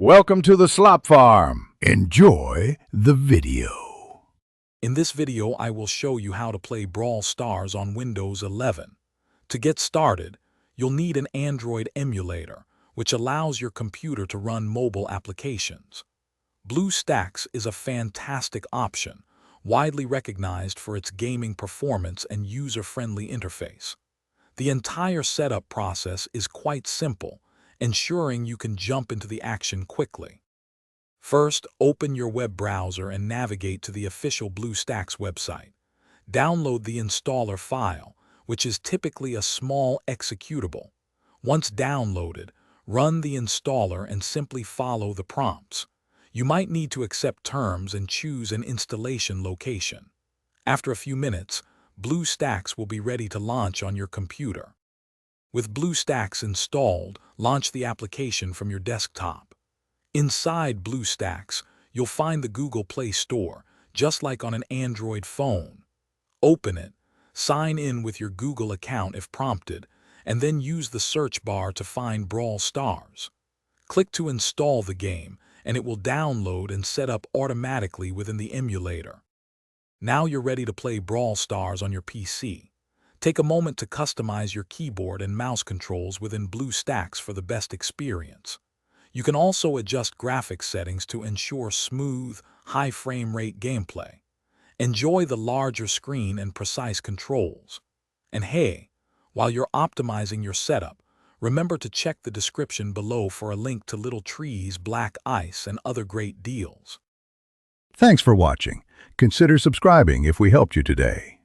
Welcome to the Slop Farm. Enjoy the video. In this video, I will show you how to play Brawl Stars on Windows 11. To get started, you'll need an Android emulator, which allows your computer to run mobile applications. BlueStacks is a fantastic option, widely recognized for its gaming performance and user-friendly interface. The entire setup process is quite simple, ensuring you can jump into the action quickly. First, open your web browser and navigate to the official BlueStacks website. Download the installer file, which is typically a small executable. Once downloaded, run the installer and simply follow the prompts. You might need to accept terms and choose an installation location. After a few minutes, BlueStacks will be ready to launch on your computer. With BlueStacks installed, launch the application from your desktop. Inside BlueStacks, you'll find the Google Play Store, just like on an Android phone. Open it, sign in with your Google account if prompted, and then use the search bar to find Brawl Stars. Click to install the game, and it will download and set up automatically within the emulator. Now you're ready to play Brawl Stars on your PC. Take a moment to customize your keyboard and mouse controls within BlueStacks for the best experience. You can also adjust graphics settings to ensure smooth, high frame rate gameplay. Enjoy the larger screen and precise controls. And hey, while you're optimizing your setup, remember to check the description below for a link to Little Trees, Black Ice, and other great deals. Thanks for watching. Consider subscribing if we helped you today.